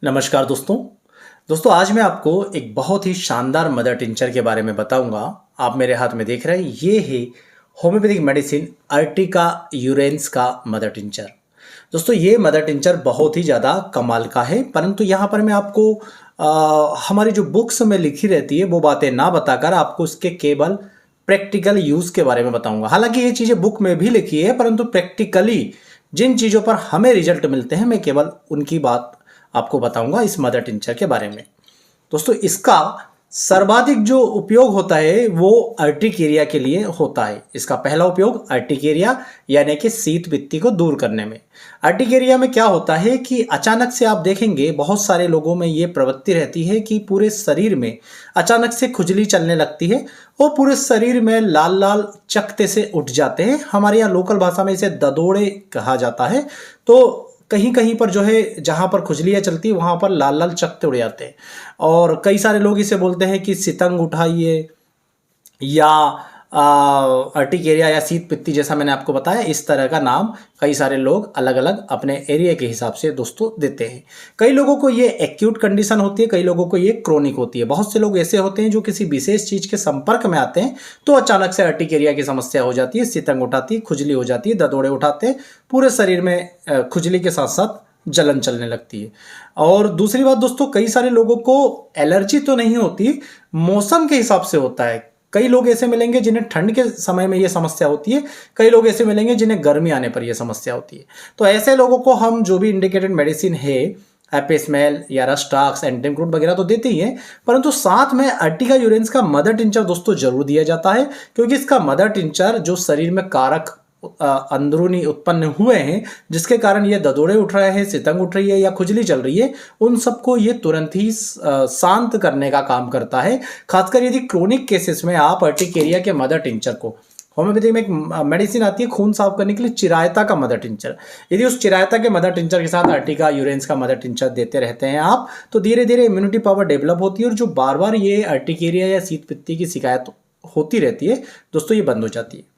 नमस्कार दोस्तों आज मैं आपको एक बहुत ही शानदार मदर टिंचर के बारे में बताऊंगा। आप मेरे हाथ में देख रहे हैं, ये है होम्योपैथिक मेडिसिन अर्टिका यूरेंस का मदर टिंचर। दोस्तों ये मदर टिंचर बहुत ही ज़्यादा कमाल का है, परंतु यहाँ पर मैं आपको हमारी जो बुक्स में लिखी रहती है वो बातें ना बताकर आपको उसके केवल प्रैक्टिकल यूज़ के बारे में बताऊंगा। हालांकि ये चीज़ें बुक में भी लिखी है, परंतु प्रैक्टिकली जिन चीज़ों पर हमें रिजल्ट मिलते हैं मैं केवल उनकी बात आपको बताऊंगा इस मदर टिंचर के बारे में। दोस्तों इसका सर्वाधिक जो उपयोग होता है वो अर्टिकेरिया के लिए होता है। इसका पहला उपयोग अर्टिकेरिया यानी कि शीत पित्ती को दूर करने में। अर्टिकेरिया में क्या होता है कि अचानक से आप देखेंगे बहुत सारे लोगों में ये प्रवृत्ति रहती है कि पूरे शरीर में अचानक से खुजली चलने लगती है और पूरे शरीर में लाल लाल चकते से उठ जाते हैं। हमारे यहाँ लोकल भाषा में इसे ददोड़े कहा जाता है। तो कहीं कहीं पर जो है जहाँ पर खुजलियाँ चलती है वहाँ पर लाल लाल चकते उड़ जाते हैं और कई सारे लोग इसे बोलते हैं कि सितंग उठाइए या अर्टिकेरिया या शीत पित्ती, जैसा मैंने आपको बताया। इस तरह का नाम कई सारे लोग अलग अलग अपने एरिया के हिसाब से दोस्तों देते हैं। कई लोगों को ये एक्यूट कंडीशन होती है, कई लोगों को ये क्रोनिक होती है। बहुत से लोग ऐसे होते हैं जो किसी विशेष चीज़ के संपर्क में आते हैं तो अचानक से अर्टिकेरिया की समस्या हो जाती है, सितंग उठाती है, खुजली हो जाती है, ददोड़े उठाते हैं, पूरे शरीर में खुजली के साथ साथ जलन चलने लगती है। और दूसरी बात दोस्तों, कई सारे लोगों को एलर्जी तो नहीं होती, मौसम के हिसाब से होता है। कई लोग ऐसे मिलेंगे जिन्हें ठंड के समय में ये समस्या होती है, कई लोग ऐसे मिलेंगे जिन्हें गर्मी आने पर यह समस्या होती है। तो ऐसे लोगों को हम जो भी इंडिकेटेड मेडिसिन है एपिस्मेल या रस्टाक्स एंटीक्रूट वगैरह तो देते ही हैं, परंतु साथ में अर्टिका यूरेंस का मदर टिंचर दोस्तों जरूर दिया जाता है, क्योंकि इसका मदर टिंचर जो शरीर में कारक अंदरूनी उत्पन्न हुए हैं जिसके कारण ये ददोड़े उठ रहे हैं, सितंग उठ रही है या खुजली चल रही है, उन सबको ये तुरंत ही शांत करने का काम करता है। खासकर यदि क्रोनिक केसेस में आप अर्टिकेरिया के मदर टिंचर को, होम्योपैथी में एक मेडिसिन आती है खून साफ करने के लिए, चिरायता का मदर टिंचर, यदि उस चिरायता के मदर टिंचर के साथ अर्टिका यूरेंस का मदर टिंचर देते रहते हैं आप, तो धीरे धीरे इम्यूनिटी पावर डेवलप होती है और जो बार बार ये अर्टिकेरिया या शीत पित्ती की शिकायत होती रहती है दोस्तों ये बंद हो जाती है।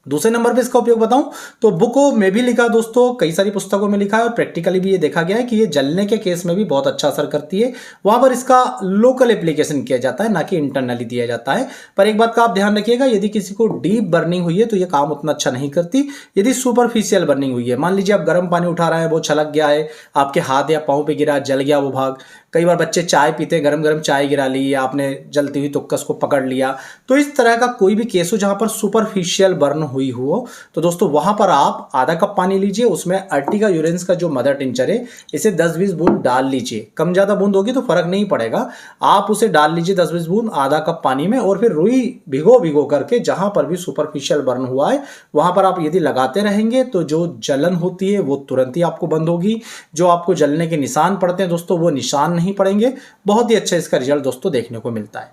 दूसरे नंबर पे इसका उपयोग बताऊं तो बुकों में भी लिखा दोस्तों, कई सारी पुस्तकों में लिखा है और प्रैक्टिकली भी ये देखा गया है कि ये जलने के केस में भी बहुत अच्छा असर करती है। वहां पर इसका लोकल एप्लीकेशन किया जाता है, ना कि इंटरनली दिया जाता है। पर एक बात का आप ध्यान रखिएगा, यदि किसी को डीप बर्निंग हुई है तो ये काम उतना अच्छा नहीं करती। यदि सुपरफिशियल बर्निंग हुई है, मान लीजिए आप गर्म पानी उठा रहे हैं, वो छलक गया है, आपके हाथ या पाँव पे गिरा, जल गया वो भाग। कई बार बच्चे चाय पीते हैं, गरम गरम चाय गिरा ली या आपने जलती हुई तुक्कस को पकड़ लिया, तो इस तरह का कोई भी केस हो जहां पर सुपरफिशियल बर्न हुई हो तो दोस्तों वहां पर आप आधा कप पानी लीजिए, उसमें अर्टिका यूरेंस का जो मदर टिंचर है इसे 10-20 बूंद डाल लीजिए। कम ज़्यादा बूंद होगी तो फर्क नहीं पड़ेगा, आप उसे डाल लीजिए 10-20 बूंद आधा कप पानी में, और फिर रुई भिगो भिगो करके जहां पर भी सुपरफिशियल बर्न हुआ है वहां पर आप यदि लगाते रहेंगे तो जो जलन होती है वो तुरंत ही आपको बंद होगी। जो आपको जलने के निशान पड़ते हैं दोस्तों वो निशान नहीं पड़ेंगे। बहुत ही अच्छा इसका रिजल्ट दोस्तों देखने को मिलता है।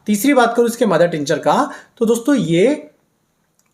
तीसरी बात करूं इसके मदर टिंचर का तो दोस्तों ये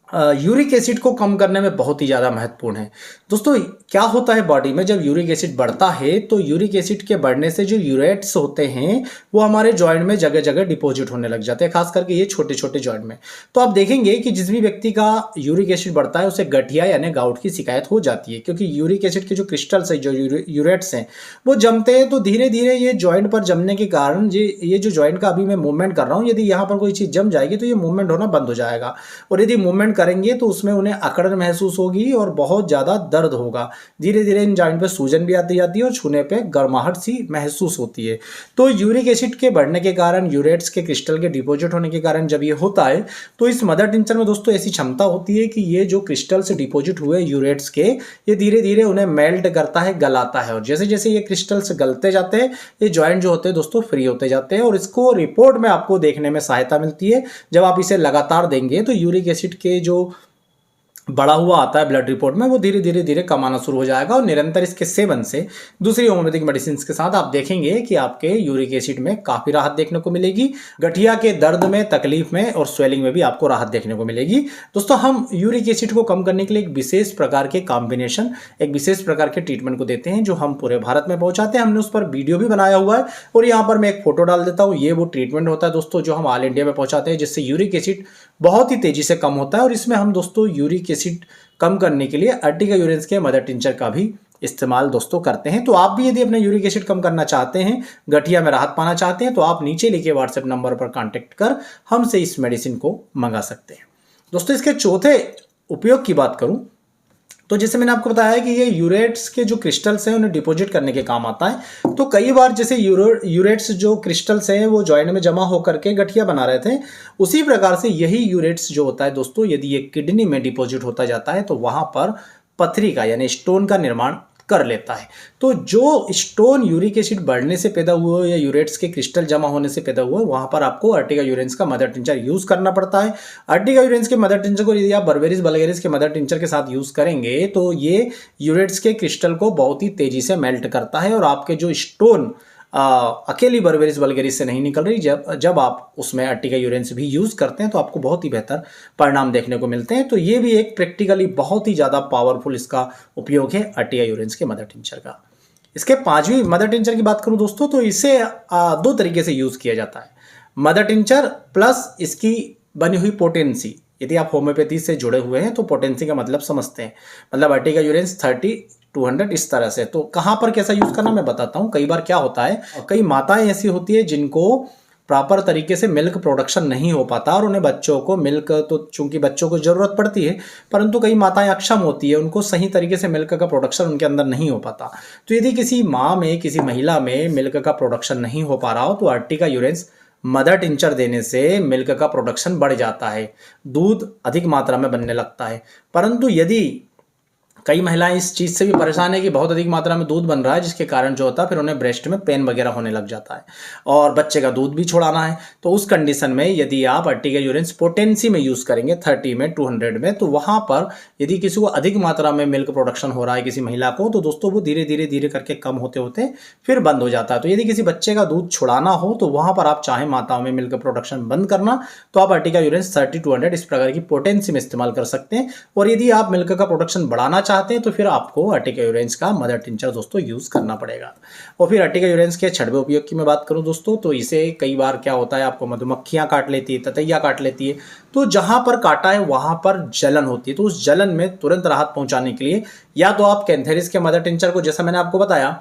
यूरिक एसिड को कम करने में बहुत ही ज़्यादा महत्वपूर्ण है। दोस्तों क्या होता है बॉडी में, जब यूरिक एसिड बढ़ता है तो यूरिक एसिड के बढ़ने से जो यूरेट्स होते हैं वो हमारे जॉइंट में जगह जगह डिपॉजिट होने लग जाते हैं, खास करके ये छोटे छोटे जॉइंट में। तो आप देखेंगे कि जिस भी व्यक्ति का यूरिक एसिड बढ़ता है उसे गठिया यानी गाउट की शिकायत हो जाती है, क्योंकि यूरिक एसिड के जो क्रिस्टल्स है, जो यूरेट्स हैं वो जमते हैं। तो धीरे धीरे ये जॉइंट पर जमने के कारण ये जो जॉइंट का अभी मैं मूवमेंट कर रहा हूँ, यदि यहाँ पर कोई चीज़ जम जाएगी तो ये मूवमेंट होना बंद हो जाएगा, और यदि मूवमेंट करेंगे तो उसमें उन्हें अकड़न महसूस होगी और बहुत ज़्यादा दर्द होगा। धीरे धीरे इन जॉइंट पे सूजन भी आती जाती है और छूने पे गर्माहट सी महसूस होती है। तो यूरिक एसिड के बढ़ने के कारण, यूरेट्स के क्रिस्टल के डिपॉजिट होने के कारण जब ये होता है तो इस मदर टिंचर में दोस्तों ऐसी क्षमता होती है कि ये जो क्रिस्टल से डिपॉजिट हुए यूरेट्स के, ये धीरे धीरे उन्हें मेल्ट करता है, गलाता है, और जैसे जैसे ये क्रिस्टल्स गलते जाते हैं ये जॉइंट जो होते हैं दोस्तों फ्री होते जाते हैं। और इसको रिपोर्ट में आपको देखने में सहायता मिलती है। जब आप इसे लगातार देंगे तो यूरिक एसिड के जो बढ़ा हुआ आता है ब्लड रिपोर्ट में वो धीरे धीरे धीरे कम आना शुरू हो जाएगा, और निरंतर इसके सेवन से दूसरी होम्योपैथिक मेडिसिन के साथ आप देखेंगे कि आपके यूरिक एसिड में काफ़ी राहत देखने को मिलेगी। गठिया के दर्द में, तकलीफ में और स्वेलिंग में भी आपको राहत देखने को मिलेगी। दोस्तों हम यूरिक एसिड को कम करने के लिए एक विशेष प्रकार के कॉम्बिनेशन, एक विशेष प्रकार के ट्रीटमेंट को देते हैं जो हम पूरे भारत में पहुंचाते हैं। हमने उस पर वीडियो भी बनाया हुआ है और यहाँ पर मैं एक फोटो डाल देता हूँ। ये वो ट्रीटमेंट होता है दोस्तों जो हम ऑल इंडिया में पहुंचाते हैं, जिससे यूरिक एसिड बहुत ही तेजी से कम होता है। और इसमें हम दोस्तों यूरिक एसिड कम करने के लिए अर्टिका यूरेंस के मदर टिंचर का भी इस्तेमाल दोस्तों करते हैं। तो आप भी यदि अपना यूरिक एसिड कम करना चाहते हैं, गठिया में राहत पाना चाहते हैं, तो आप नीचे लिखे व्हाट्सएप नंबर पर कांटेक्ट कर हमसे इस मेडिसिन को मंगा सकते हैं। दोस्तों इसके चौथे उपयोग की बात करूं तो जैसे मैंने आपको बताया कि ये यूरेट्स के जो क्रिस्टल्स हैं उन्हें डिपॉजिट करने के काम आता है। तो कई बार जैसे यूरेट्स जो क्रिस्टल्स हैं वो जॉइंट में जमा होकर के गठिया बना रहे थे, उसी प्रकार से यही यूरेट्स जो होता है दोस्तों, यदि ये किडनी में डिपॉजिट होता जाता है तो वहां पर पथरी का यानी स्टोन का निर्माण कर लेता है। तो जो स्टोन यूरिक एसिड बढ़ने से पैदा हुआ या यूरेट्स के क्रिस्टल जमा होने से पैदा हुआ, वहां पर आपको अर्टिगा यूरेंस का मदर टिंचर यूज करना पड़ता है। अर्टिगा यूरेंस के मदर टिंचर को यदि आप बर्बेरिस वल्गैरिस के मदर टिंचर के साथ यूज करेंगे तो ये यूरेट्स के क्रिस्टल को बहुत ही तेजी से मेल्ट करता है और आपके जो स्टोन अकेली बर्बेरिस वल्गैरिस से नहीं निकल रही, जब आप उसमें अर्टिगा यूरेंस भी यूज करते हैं तो आपको बहुत ही बेहतर परिणाम देखने को मिलते हैं। तो ये भी एक प्रैक्टिकली बहुत ही ज़्यादा पावरफुल इसका उपयोग है अर्टिगा यूरेंस के मदर टिंचर का। इसके 5वीं मदर टिंचर की बात करूं दोस्तों तो इसे 2 तरीके से यूज किया जाता है, मदर टिंचर प्लस इसकी बनी हुई पोटेंसी। यदि आप होम्योपैथी से जुड़े हुए हैं तो पोटेंसी का मतलब समझते हैं, मतलब अर्टिगा यूरेंस 30-200 इस तरह से। तो कहाँ पर कैसा यूज करना मैं बताता हूँ। कई बार क्या होता है, कई माताएं ऐसी होती है जिनको प्रॉपर तरीके से मिल्क प्रोडक्शन नहीं हो पाता और उन्हें बच्चों को मिल्क तो चूंकि बच्चों को जरूरत पड़ती है, परंतु कई माताएं अक्षम होती है, उनको सही तरीके से मिल्क का प्रोडक्शन उनके अंदर नहीं हो पाता। तो यदि किसी माँ में, किसी महिला में मिल्क का प्रोडक्शन नहीं हो पा रहा हो तो अर्टिगा यूरेंस मदर टिंचर देने से मिल्क का प्रोडक्शन बढ़ जाता है, दूध अधिक मात्रा में बनने लगता है। परंतु यदि कई महिलाएं इस चीज़ से भी परेशान है कि बहुत अधिक मात्रा में दूध बन रहा है, जिसके कारण जो होता है फिर उन्हें ब्रेस्ट में पेन वगैरह होने लग जाता है और बच्चे का दूध भी छुड़ाना है, तो उस कंडीशन में यदि आप अर्टिगा यूरेंस पोटेंसी में यूज़ करेंगे 30 में 200 में, तो वहाँ पर यदि किसी को अधिक मात्रा में मिल्क प्रोडक्शन हो रहा है किसी महिला को, तो दोस्तों वो धीरे धीरे धीरे करके कम होते होते फिर बंद हो जाता है। तो यदि किसी बच्चे का दूध छुड़ाना हो तो वहाँ पर आप चाहें माताओं में मिल्क प्रोडक्शन बंद करना, तो आप अर्टिगा यूरेंस 30-200 इस प्रकार की पोटेंसी में इस्तेमाल कर सकते हैं। और यदि आप मिल्क का प्रोडक्शन बढ़ाना चाहते हैं तो फिर आपको अर्टिगा यूरेंस का मदर टिंचर दोस्तों यूज करना पड़ेगा। और फिर अर्टिगा यूरेंस के 6वें उपयोग की मैं बात करूं दोस्तों तो इसे कई बार क्या होता है, आपको मधुमक्खियां काट लेती है, ततैया काट लेती है, तो जहां पर काटा है वहां पर जलन होती है, तो उस जलन में तुरंत राहत पहुंचाने के लिए या तो आप कैंथेरिस के मदर टिंचर को, जैसा मैंने आपको बताया,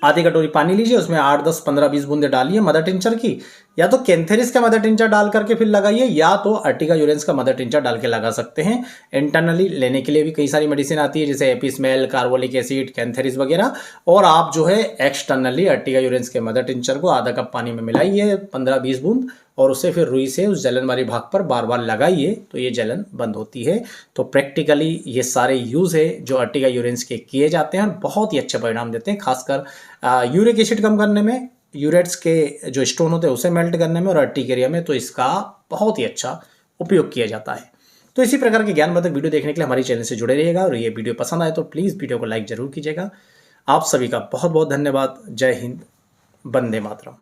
आधी कटोरी पानी लीजिए, उसमें 8, 10, 15, 20 बूंदे डालिए मदर टिंचर की, या तो कैंथेरिस का मदर टिंचर डाल करके फिर लगाइए, या तो अर्टिगा यूरेंस का मदर टिंचर डाल के लगा सकते हैं। इंटरनली लेने के लिए भी कई सारी मेडिसिन आती है जैसे एपिस्मेल, कार्बोलिक एसिड, कैंथेरिस वगैरह, और आप जो है एक्सटर्नली अर्टिगा यूरेंस के मदर टिंचर को आधा कप पानी में मिलाइए 15-20 बूंद, और उसे फिर रुई से उस जलन वाली भाग पर बार बार लगाइए तो ये जलन बंद होती है। तो प्रैक्टिकली ये सारे यूज़ है जो अर्टिगा यूरेंस के किए जाते हैं और बहुत ही अच्छे परिणाम देते हैं, खासकर यूरिक एसिड कम करने में, यूरेट्स के जो स्टोन होते हैं उसे मेल्ट करने में और अर्टिकेरिया में, तो इसका बहुत ही अच्छा उपयोग किया जाता है। तो इसी प्रकार के ज्ञानवर्धक वीडियो देखने के लिए हमारे चैनल से जुड़े रहिएगा, और ये वीडियो पसंद आए तो प्लीज़ वीडियो को लाइक जरूर कीजिएगा। आप सभी का बहुत बहुत धन्यवाद। जय हिंद, वंदे मातरम।